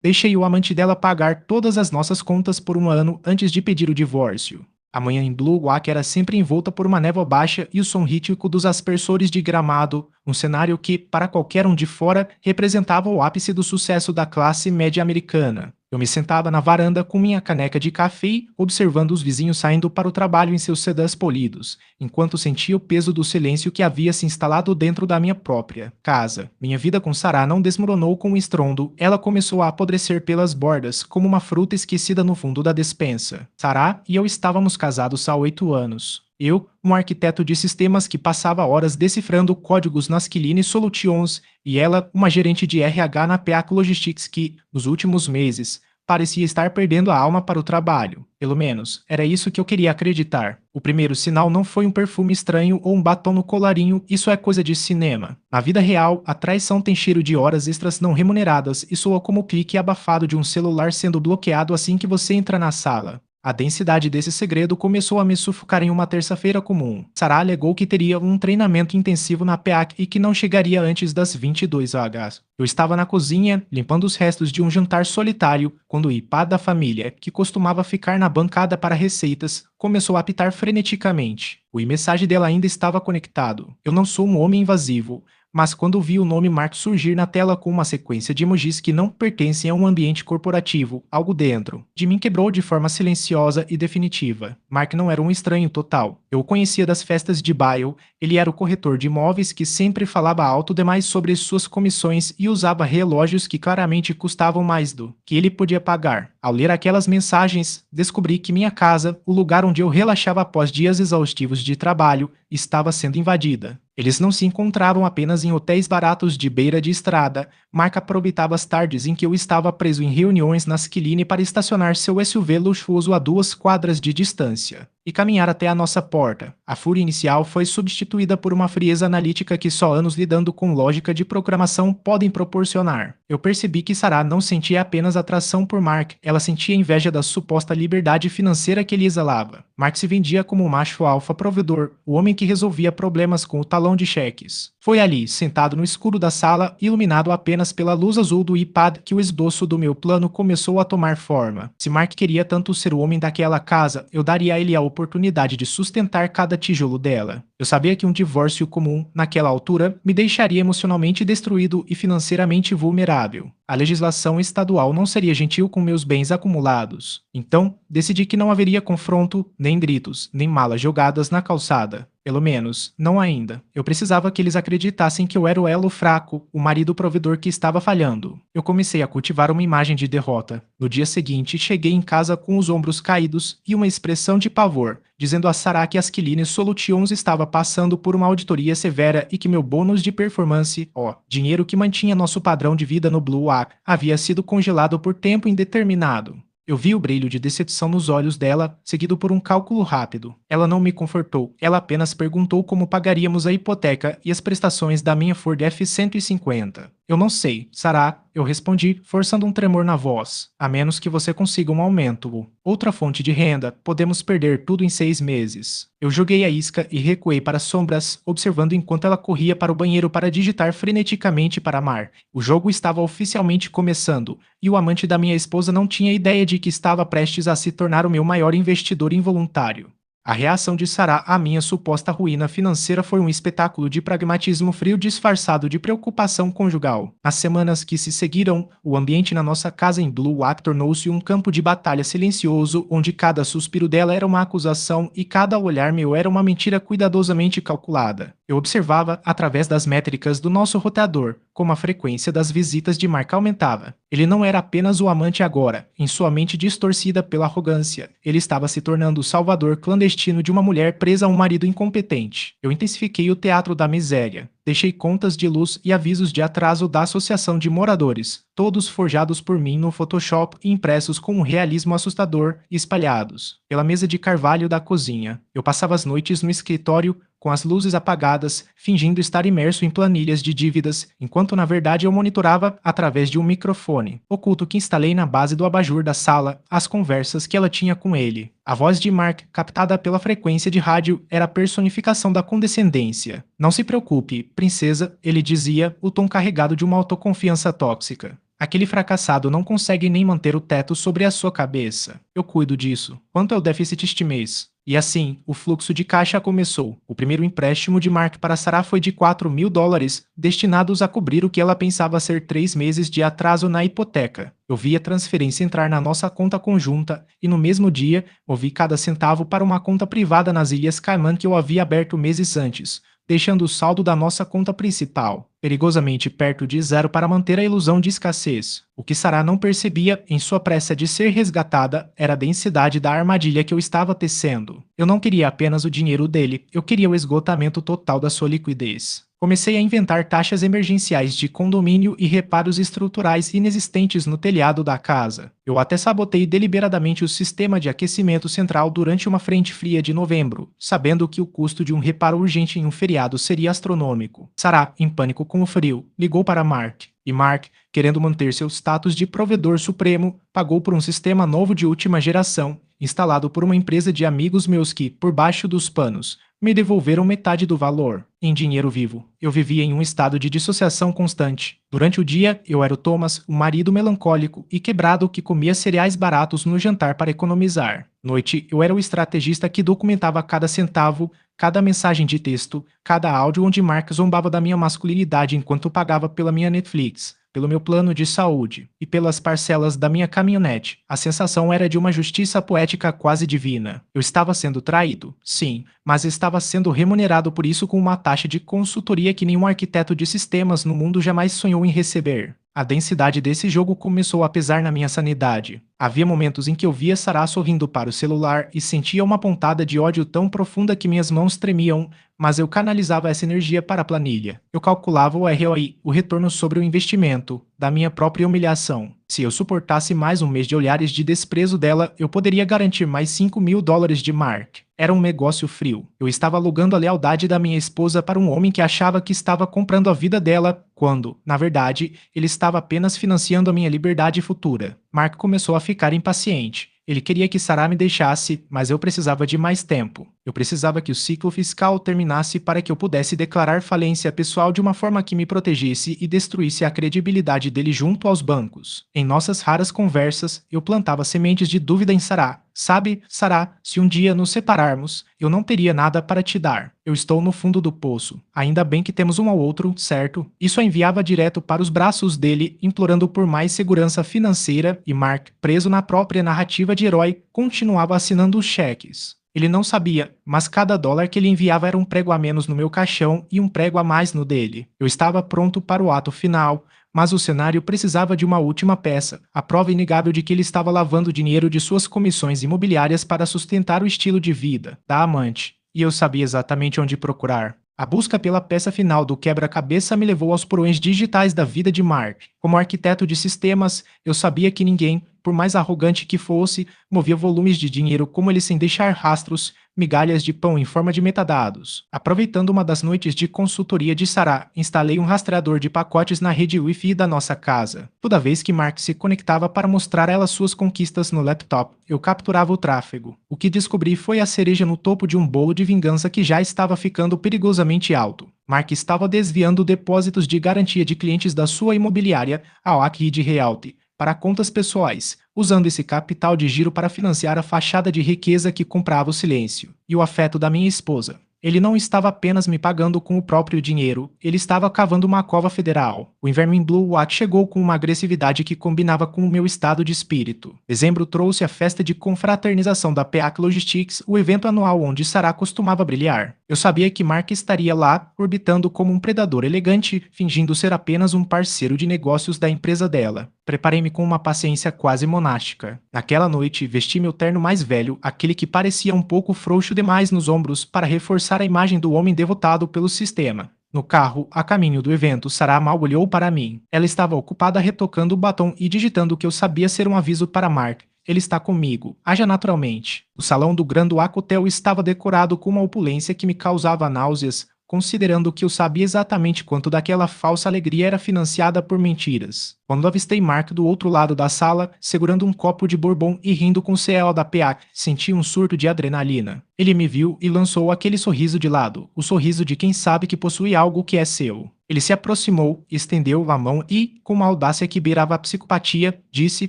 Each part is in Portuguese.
Deixei o amante dela pagar todas as nossas contas por um ano antes de pedir o divórcio. A manhã em Blue Wack era sempre envolta por uma névoa baixa e o som rítmico dos aspersores de gramado, um cenário que, para qualquer um de fora, representava o ápice do sucesso da classe média americana. Eu me sentava na varanda com minha caneca de café, observando os vizinhos saindo para o trabalho em seus sedãs polidos, enquanto sentia o peso do silêncio que havia se instalado dentro da minha própria casa. Minha vida com Sarah não desmoronou com um estrondo, ela começou a apodrecer pelas bordas, como uma fruta esquecida no fundo da despensa. Sarah e eu estávamos casados há 8 anos. Eu, um arquiteto de sistemas que passava horas decifrando códigos nas Quiline Solutions, e ela, uma gerente de RH na PEAC Logistics que, nos últimos meses, parecia estar perdendo a alma para o trabalho. Pelo menos, era isso que eu queria acreditar. O primeiro sinal não foi um perfume estranho ou um batom no colarinho, isso é coisa de cinema. Na vida real, a traição tem cheiro de horas extras não remuneradas e soa como o clique abafado de um celular sendo bloqueado assim que você entra na sala. A densidade desse segredo começou a me sufocar em uma terça-feira comum. Sarah alegou que teria um treinamento intensivo na PEAC e que não chegaria antes das 22 horas. Eu estava na cozinha, limpando os restos de um jantar solitário, quando o iPad da família, que costumava ficar na bancada para receitas, começou a apitar freneticamente. O e-messagem dela ainda estava conectado. Eu não sou um homem invasivo, mas quando vi o nome Mark surgir na tela com uma sequência de emojis que não pertencem a um ambiente corporativo, algo dentro de mim quebrou de forma silenciosa e definitiva. Mark não era um estranho total. Eu o conhecia das festas de Bile, ele era o corretor de imóveis que sempre falava alto demais sobre suas comissões e usava relógios que claramente custavam mais do que ele podia pagar. Ao ler aquelas mensagens, descobri que minha casa, o lugar onde eu relaxava após dias exaustivos de trabalho, estava sendo invadida. Eles não se encontravam apenas em hotéis baratos de beira de estrada. Mark aproveitava as tardes em que eu estava preso em reuniões nas Quiline para estacionar seu SUV luxuoso a 2 quadras de distância e caminhar até a nossa porta. A fúria inicial foi substituída por uma frieza analítica que só anos lidando com lógica de programação podem proporcionar. Eu percebi que Sarah não sentia apenas atração por Mark, ela sentia inveja da suposta liberdade financeira que ele exalava. Mark se vendia como um macho alfa provedor, o homem que resolvia problemas com o talão de cheques. Foi ali, sentado no escuro da sala, iluminado apenas pela luz azul do iPad, que o esboço do meu plano começou a tomar forma. Se Mark queria tanto ser o homem daquela casa, eu daria a ele a oportunidade de sustentar cada tijolo dela. Eu sabia que um divórcio comum, naquela altura, me deixaria emocionalmente destruído e financeiramente vulnerável. A legislação estadual não seria gentil com meus bens acumulados. Então, decidi que não haveria confronto, nem gritos, nem malas jogadas na calçada. Pelo menos, não ainda. Eu precisava que eles acreditassem que eu era o elo fraco, o marido provedor que estava falhando. Eu comecei a cultivar uma imagem de derrota. No dia seguinte, cheguei em casa com os ombros caídos e uma expressão de pavor, dizendo a Sarah que as Quiline Solutions estava passando por uma auditoria severa e que meu bônus de performance, dinheiro que mantinha nosso padrão de vida no Blue Wack, havia sido congelado por tempo indeterminado. Eu vi o brilho de decepção nos olhos dela, seguido por um cálculo rápido. Ela não me confortou, ela apenas perguntou como pagaríamos a hipoteca e as prestações da minha Ford F-150. Eu não sei, Sarah, eu respondi, forçando um tremor na voz. A menos que você consiga um aumento. Outra fonte de renda, podemos perder tudo em 6 meses. Eu joguei a isca e recuei para as sombras, observando enquanto ela corria para o banheiro para digitar freneticamente para Mar. O jogo estava oficialmente começando, e o amante da minha esposa não tinha ideia de que estava prestes a se tornar o meu maior investidor involuntário. A reação de Sarah à minha suposta ruína financeira foi um espetáculo de pragmatismo frio disfarçado de preocupação conjugal. Nas semanas que se seguiram, o ambiente na nossa casa em Blue Wack tornou-se um campo de batalha silencioso, onde cada suspiro dela era uma acusação e cada olhar meu era uma mentira cuidadosamente calculada. Eu observava, através das métricas do nosso roteador, como a frequência das visitas de Mark aumentava. Ele não era apenas o amante agora, em sua mente distorcida pela arrogância. Ele estava se tornando o salvador clandestino de uma mulher presa a um marido incompetente. Eu intensifiquei o teatro da miséria. Deixei contas de luz e avisos de atraso da Associação de Moradores, todos forjados por mim no Photoshop e impressos com um realismo assustador e espalhados pela mesa de carvalho da cozinha. Eu passava as noites no escritório com as luzes apagadas, fingindo estar imerso em planilhas de dívidas, enquanto na verdade eu monitorava, através de um microfone oculto que instalei na base do abajur da sala, as conversas que ela tinha com ele. A voz de Mark, captada pela frequência de rádio, era a personificação da condescendência. Não se preocupe, princesa, ele dizia, o tom carregado de uma autoconfiança tóxica. Aquele fracassado não consegue nem manter o teto sobre a sua cabeça. Eu cuido disso. Quanto é o déficit este mês? E assim, o fluxo de caixa começou. O primeiro empréstimo de Mark para Sarah foi de $4.000, destinados a cobrir o que ela pensava ser 3 meses de atraso na hipoteca. Eu vi a transferência entrar na nossa conta conjunta e no mesmo dia, movi cada centavo para uma conta privada nas Ilhas Caimã que eu havia aberto meses antes, deixando o saldo da nossa conta principal perigosamente perto de zero para manter a ilusão de escassez. O que Sarah não percebia, em sua pressa de ser resgatada, era a densidade da armadilha que eu estava tecendo. Eu não queria apenas o dinheiro dele, eu queria o esgotamento total da sua liquidez. Comecei a inventar taxas emergenciais de condomínio e reparos estruturais inexistentes no telhado da casa. Eu até sabotei deliberadamente o sistema de aquecimento central durante uma frente fria de novembro, sabendo que o custo de um reparo urgente em um feriado seria astronômico. Sarah, em pânico com o frio, ligou para Mark. E Mark, querendo manter seu status de provedor supremo, pagou por um sistema novo de última geração, instalado por uma empresa de amigos meus que, por baixo dos panos, me devolveram metade do valor, em dinheiro vivo. Eu vivia em um estado de dissociação constante. Durante o dia, eu era o Thomas, um marido melancólico e quebrado que comia cereais baratos no jantar para economizar. Noite, eu era o estrategista que documentava cada centavo, cada mensagem de texto, cada áudio onde Mark zombava da minha masculinidade enquanto pagava pela minha Netflix, pelo meu plano de saúde e pelas parcelas da minha caminhonete. A sensação era de uma justiça poética quase divina. Eu estava sendo traído, sim, mas estava sendo remunerado por isso com uma taxa de consultoria que nenhum arquiteto de sistemas no mundo jamais sonhou em receber. A densidade desse jogo começou a pesar na minha sanidade. Havia momentos em que eu via Sarah sorrindo para o celular e sentia uma pontada de ódio tão profunda que minhas mãos tremiam, mas eu canalizava essa energia para a planilha. Eu calculava o ROI, o retorno sobre o investimento, da minha própria humilhação. Se eu suportasse mais um mês de olhares de desprezo dela, eu poderia garantir mais $5.000 de Mark. Era um negócio frio. Eu estava alugando a lealdade da minha esposa para um homem que achava que estava comprando a vida dela, quando, na verdade, ele estava apenas financiando a minha liberdade futura. Mark começou a ficar impaciente. Ele queria que Sarah me deixasse, mas eu precisava de mais tempo. Eu precisava que o ciclo fiscal terminasse para que eu pudesse declarar falência pessoal de uma forma que me protegesse e destruísse a credibilidade dele junto aos bancos. Em nossas raras conversas, eu plantava sementes de dúvida em Sarah. Sabe, Sarah, se um dia nos separarmos, eu não teria nada para te dar. Eu estou no fundo do poço. Ainda bem que temos um ao outro, certo? Isso a enviava direto para os braços dele, implorando por mais segurança financeira, e Mark, preso na própria narrativa de herói, continuava assinando os cheques. Ele não sabia, mas cada dólar que ele enviava era um prego a menos no meu caixão e um prego a mais no dele. Eu estava pronto para o ato final, mas o cenário precisava de uma última peça, a prova inegável de que ele estava lavando dinheiro de suas comissões imobiliárias para sustentar o estilo de vida da amante, e eu sabia exatamente onde procurar. A busca pela peça final do quebra-cabeça me levou aos porões digitais da vida de Mark. Como arquiteto de sistemas, eu sabia que ninguém, por mais arrogante que fosse, movia volumes de dinheiro como ele sem deixar rastros, migalhas de pão em forma de metadados. Aproveitando uma das noites de consultoria de Sarah, instalei um rastreador de pacotes na rede Wi-Fi da nossa casa. Toda vez que Mark se conectava para mostrar a ela suas conquistas no laptop, eu capturava o tráfego. O que descobri foi a cereja no topo de um bolo de vingança que já estava ficando perigosamente alto. Mark estava desviando depósitos de garantia de clientes da sua imobiliária, a Oakwood Realty, para contas pessoais, usando esse capital de giro para financiar a fachada de riqueza que comprava o silêncio e o afeto da minha esposa. Ele não estava apenas me pagando com o próprio dinheiro, ele estava cavando uma cova federal. O inverno em Blue Water chegou com uma agressividade que combinava com o meu estado de espírito. Dezembro trouxe a festa de confraternização da PEAC Logistics, o evento anual onde Sarah costumava brilhar. Eu sabia que Mark estaria lá, orbitando como um predador elegante, fingindo ser apenas um parceiro de negócios da empresa dela. Preparei-me com uma paciência quase monástica. Naquela noite, vesti meu terno mais velho, aquele que parecia um pouco frouxo demais nos ombros, para reforçar a imagem do homem devotado pelo sistema. No carro, a caminho do evento, Sarah mal olhou para mim. Ela estava ocupada retocando o batom e digitando o que eu sabia ser um aviso para Mark. Ele está comigo. Haja naturalmente. O salão do Grand Oak Hotel estava decorado com uma opulência que me causava náuseas, considerando que eu sabia exatamente quanto daquela falsa alegria era financiada por mentiras. Quando avistei Mark do outro lado da sala, segurando um copo de bourbon e rindo com o CEO da PEAC, senti um surto de adrenalina. Ele me viu e lançou aquele sorriso de lado, o sorriso de quem sabe que possui algo que é seu. Ele se aproximou, estendeu a mão e, com uma audácia que beirava a psicopatia, disse: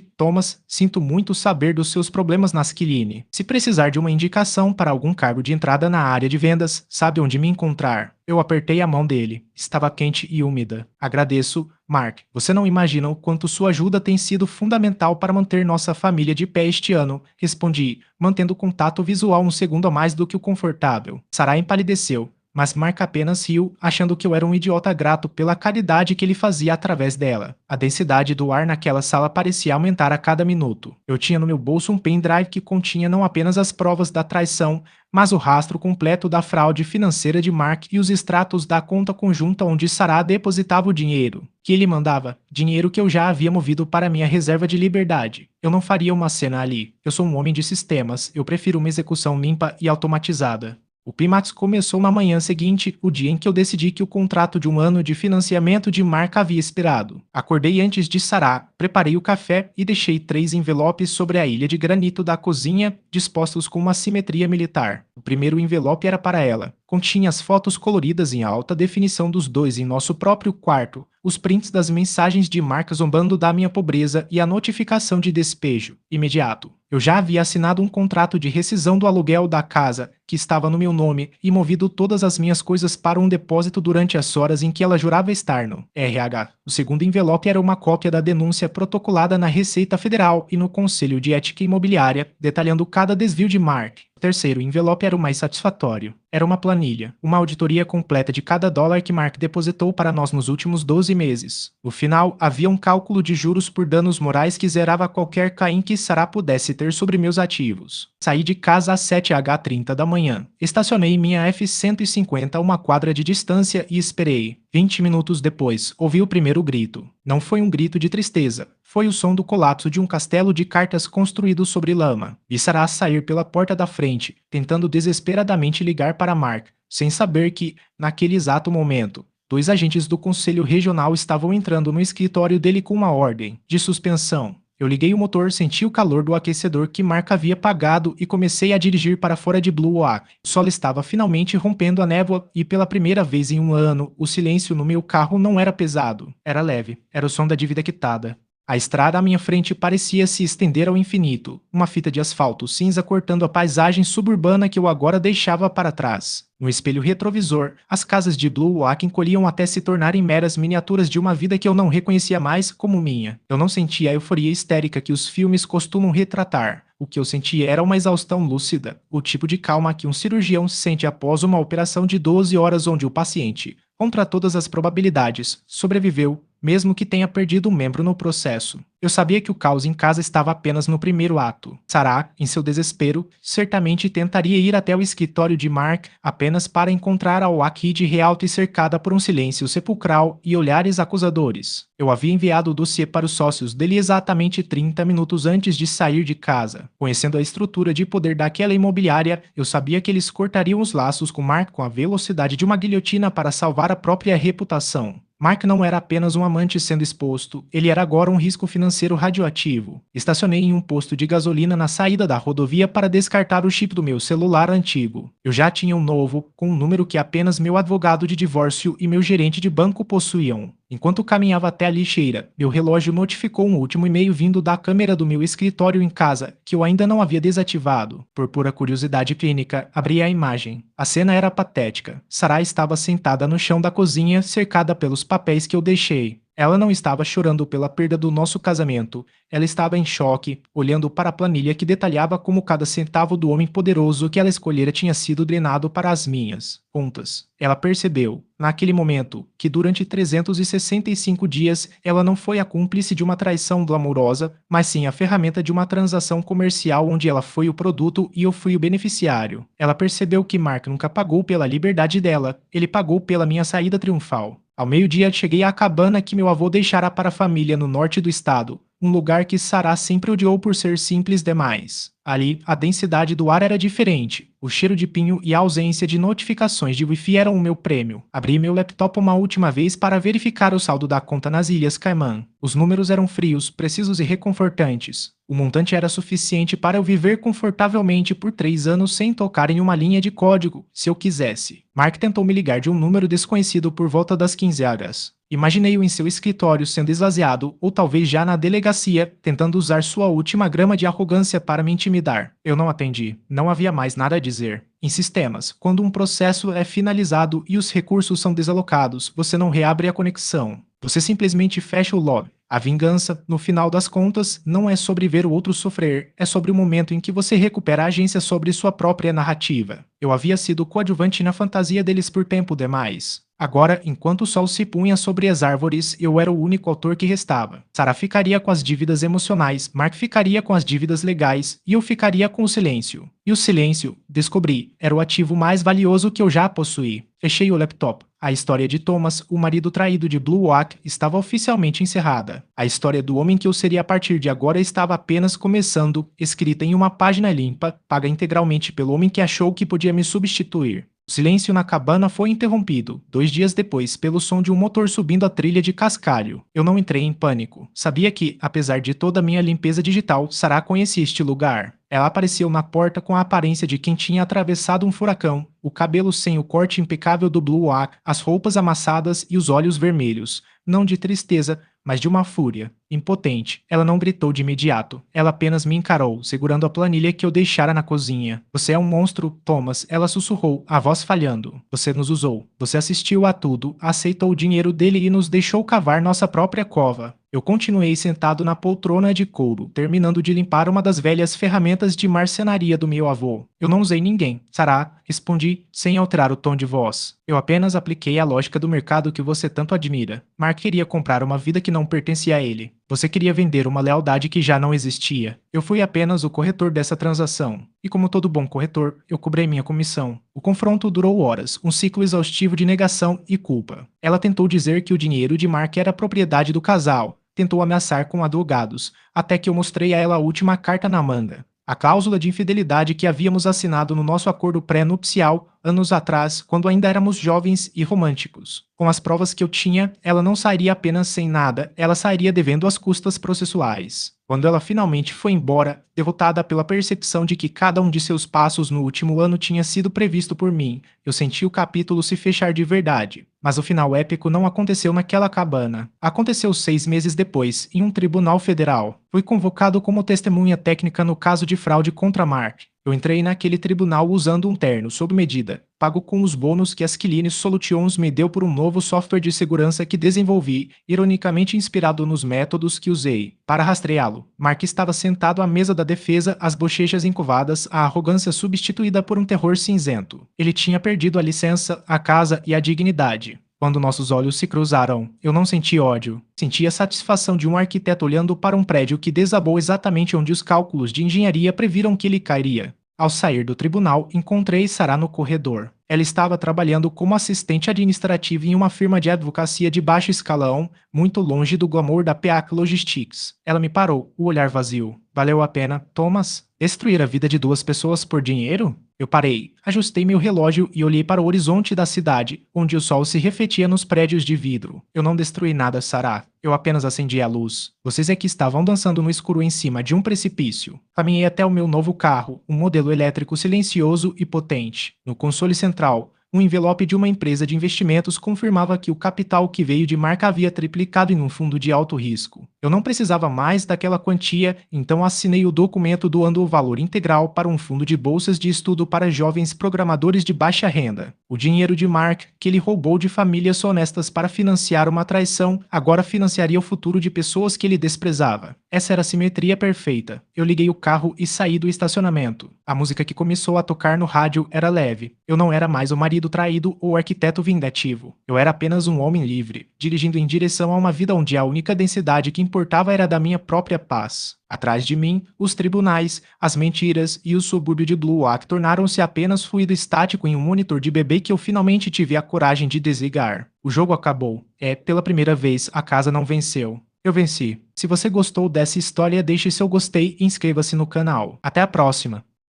Thomas, sinto muito saber dos seus problemas na Skilline. Se precisar de uma indicação para algum cargo de entrada na área de vendas, sabe onde me encontrar. Eu apertei a mão dele. Estava quente e úmida. Agradeço, Mark. Você não imagina o quanto sua ajuda tem sido fundamental para manter nossa família de pé este ano, respondi, mantendo contato visual um segundo a mais do que o confortável. Sarah empalideceu, mas Mark apenas riu, achando que eu era um idiota grato pela caridade que ele fazia através dela. A densidade do ar naquela sala parecia aumentar a cada minuto. Eu tinha no meu bolso um pendrive que continha não apenas as provas da traição, mas o rastro completo da fraude financeira de Mark e os extratos da conta conjunta onde Sarah depositava o dinheiro que ele mandava, dinheiro que eu já havia movido para minha reserva de liberdade. Eu não faria uma cena ali. Eu sou um homem de sistemas, eu prefiro uma execução limpa e automatizada. O clímax começou na manhã seguinte, o dia em que eu decidi que o contrato de um ano de financiamento de Mark havia expirado. Acordei antes de Sarah, preparei o café e deixei 3 envelopes sobre a ilha de granito da cozinha, dispostos com uma simetria militar. O primeiro envelope era para ela. Continha as fotos coloridas em alta definição dos dois em nosso próprio quarto, os prints das mensagens de Mark zombando da minha pobreza e a notificação de despejo imediato. Eu já havia assinado um contrato de rescisão do aluguel da casa, que estava no meu nome, e movido todas as minhas coisas para um depósito durante as horas em que ela jurava estar no RH. O segundo envelope era uma cópia da denúncia protocolada na Receita Federal e no Conselho de Ética Imobiliária, detalhando cada desvio de Mark. O terceiro envelope era o mais satisfatório. Era uma planilha, uma auditoria completa de cada dólar que Mark depositou para nós nos últimos 12 meses. No final, havia um cálculo de juros por danos morais que zerava qualquer caim que Sarah pudesse ter sobre meus ativos. Saí de casa às 7h30 da manhã. Estacionei minha F-150 a uma quadra de distância e esperei. 20 minutos depois, ouvi o primeiro grito. Não foi um grito de tristeza. Foi o som do colapso de um castelo de cartas construído sobre lama. Vi Sarah sair pela porta da frente, tentando desesperadamente ligar para Mark, sem saber que, naquele exato momento, 2 agentes do Conselho Regional estavam entrando no escritório dele com uma ordem de suspensão. Eu liguei o motor, senti o calor do aquecedor que Mark havia apagado e comecei a dirigir para fora de Blue Oak. O sol estava finalmente rompendo a névoa e pela primeira vez em um ano, o silêncio no meu carro não era pesado. Era leve. Era o som da dívida quitada. A estrada à minha frente parecia se estender ao infinito, uma fita de asfalto cinza cortando a paisagem suburbana que eu agora deixava para trás. No espelho retrovisor, as casas de Blue Oak encolhiam até se tornarem meras miniaturas de uma vida que eu não reconhecia mais como minha. Eu não sentia a euforia histérica que os filmes costumam retratar. O que eu sentia era uma exaustão lúcida, o tipo de calma que um cirurgião sente após uma operação de 12 horas onde o paciente, contra todas as probabilidades, sobreviveu, mesmo que tenha perdido um membro no processo. Eu sabia que o caos em casa estava apenas no primeiro ato. Sarah, em seu desespero, certamente tentaria ir até o escritório de Mark apenas para encontrar a Wakid realta e cercada por um silêncio sepulcral e olhares acusadores. Eu havia enviado o dossiê para os sócios dele exatamente 30 minutos antes de sair de casa. Conhecendo a estrutura de poder daquela imobiliária, eu sabia que eles cortariam os laços com Mark com a velocidade de uma guilhotina para salvar a própria reputação. Mark não era apenas um amante sendo exposto, ele era agora um risco financeiro radioativo. Estacionei em um posto de gasolina na saída da rodovia para descartar o chip do meu celular antigo. Eu já tinha um novo, com um número que apenas meu advogado de divórcio e meu gerente de banco possuíam. Enquanto caminhava até a lixeira, meu relógio notificou um último e-mail vindo da câmera do meu escritório em casa, que eu ainda não havia desativado. Por pura curiosidade clínica, abri a imagem. A cena era patética. Sarah estava sentada no chão da cozinha, cercada pelos papéis que eu deixei. Ela não estava chorando pela perda do nosso casamento. Ela estava em choque, olhando para a planilha que detalhava como cada centavo do homem poderoso que ela escolhera tinha sido drenado para as minhas contas. Ela percebeu, naquele momento, que durante 365 dias ela não foi a cúmplice de uma traição glamourosa, mas sim a ferramenta de uma transação comercial onde ela foi o produto e eu fui o beneficiário. Ela percebeu que Mark nunca pagou pela liberdade dela, ele pagou pela minha saída triunfal. Ao meio-dia cheguei à cabana que meu avô deixara para a família no norte do estado, um lugar que Sarah sempre odiou por ser simples demais. Ali, a densidade do ar era diferente. O cheiro de pinho e a ausência de notificações de Wi-Fi eram o meu prêmio. Abri meu laptop uma última vez para verificar o saldo da conta nas Ilhas Caimã. Os números eram frios, precisos e reconfortantes. O montante era suficiente para eu viver confortavelmente por 3 anos sem tocar em uma linha de código, se eu quisesse. Mark tentou me ligar de um número desconhecido por volta das 15 horas. Imaginei-o em seu escritório sendo esvaziado, ou talvez já na delegacia, tentando usar sua última grama de arrogância para me intimidar. Eu não atendi. Não havia mais nada a dizer. Em sistemas, quando um processo é finalizado e os recursos são desalocados, você não reabre a conexão. Você simplesmente fecha o log. A vingança, no final das contas, não é sobre ver o outro sofrer, é sobre o momento em que você recupera a agência sobre sua própria narrativa. Eu havia sido coadjuvante na fantasia deles por tempo demais. Agora, enquanto o sol se punha sobre as árvores, eu era o único autor que restava. Sarah ficaria com as dívidas emocionais, Mark ficaria com as dívidas legais, e eu ficaria com o silêncio. E o silêncio, descobri, era o ativo mais valioso que eu já possuí. Fechei o laptop. A história de Thomas, o marido traído de Blue Oak, estava oficialmente encerrada. A história do homem que eu seria a partir de agora estava apenas começando, escrita em uma página limpa, paga integralmente pelo homem que achou que podia me substituir. O silêncio na cabana foi interrompido, 2 dias depois, pelo som de um motor subindo a trilha de cascalho. Eu não entrei em pânico. Sabia que, apesar de toda a minha limpeza digital, Sarah conhecia este lugar. Ela apareceu na porta com a aparência de quem tinha atravessado um furacão, o cabelo sem o corte impecável do Blue Oak, as roupas amassadas e os olhos vermelhos. Não de tristeza, mas de uma fúria. Impotente, ela não gritou de imediato. Ela apenas me encarou, segurando a planilha que eu deixara na cozinha. Você é um monstro, Thomas, ela sussurrou, a voz falhando. Você nos usou. Você assistiu a tudo, aceitou o dinheiro dele e nos deixou cavar nossa própria cova. Eu continuei sentado na poltrona de couro, terminando de limpar uma das velhas ferramentas de marcenaria do meu avô. Eu não usei ninguém, Sarah, respondi, sem alterar o tom de voz. Eu apenas apliquei a lógica do mercado que você tanto admira. Mark queria comprar uma vida que não pertencia a ele. Você queria vender uma lealdade que já não existia. Eu fui apenas o corretor dessa transação. E como todo bom corretor, eu cobrei minha comissão. O confronto durou horas, um ciclo exaustivo de negação e culpa. Ela tentou dizer que o dinheiro de Mark era propriedade do casal. Tentou ameaçar com advogados, até que eu mostrei a ela a última carta na manga. A cláusula de infidelidade que havíamos assinado no nosso acordo pré-nupcial anos atrás, quando ainda éramos jovens e românticos. Com as provas que eu tinha, ela não sairia apenas sem nada, ela sairia devendo as custas processuais. Quando ela finalmente foi embora, devotada pela percepção de que cada um de seus passos no último ano tinha sido previsto por mim, eu senti o capítulo se fechar de verdade. Mas o final épico não aconteceu naquela cabana. Aconteceu 6 meses depois, em um tribunal federal. Fui convocado como testemunha técnica no caso de fraude contra Mark. Eu entrei naquele tribunal usando um terno, sob medida, pago com os bônus que a Skilline Solutions me deu por um novo software de segurança que desenvolvi, ironicamente inspirado nos métodos que usei para rastreá-lo. Mark estava sentado à mesa da defesa, as bochechas encurvadas, a arrogância substituída por um terror cinzento. Ele tinha perdido a licença, a casa e a dignidade. Quando nossos olhos se cruzaram, eu não senti ódio. Senti a satisfação de um arquiteto olhando para um prédio que desabou exatamente onde os cálculos de engenharia previram que ele cairia. Ao sair do tribunal, encontrei Sarah no corredor. Ela estava trabalhando como assistente administrativa em uma firma de advocacia de baixo escalão, muito longe do glamour da PAC Logistics. Ela me parou, o olhar vazio. Valeu a pena, Thomas? Destruir a vida de 2 pessoas por dinheiro? Eu parei, ajustei meu relógio e olhei para o horizonte da cidade, onde o sol se refletia nos prédios de vidro. Eu não destruí nada, Sarah. Eu apenas acendi a luz. Vocês é que estavam dançando no escuro em cima de um precipício. Caminhei até o meu novo carro, um modelo elétrico silencioso e potente. No console central, um envelope de uma empresa de investimentos confirmava que o capital que veio de Mark havia triplicado em um fundo de alto risco. Eu não precisava mais daquela quantia, então assinei o documento doando o valor integral para um fundo de bolsas de estudo para jovens programadores de baixa renda. O dinheiro de Mark, que ele roubou de famílias honestas para financiar uma traição, agora financiaria o futuro de pessoas que ele desprezava. Essa era a simetria perfeita. Eu liguei o carro e saí do estacionamento. A música que começou a tocar no rádio era leve. Eu não era mais o marido traído ou o arquiteto vingativo. Eu era apenas um homem livre, dirigindo em direção a uma vida onde a única densidade que importava era da minha própria paz. Atrás de mim, os tribunais, as mentiras e o subúrbio de Blue Oak tornaram-se apenas fluido estático em um monitor de bebê que eu finalmente tive a coragem de desligar. O jogo acabou. Pela primeira vez, a casa não venceu. Eu venci. Se você gostou dessa história, deixe seu gostei e inscreva-se no canal. Até a próxima!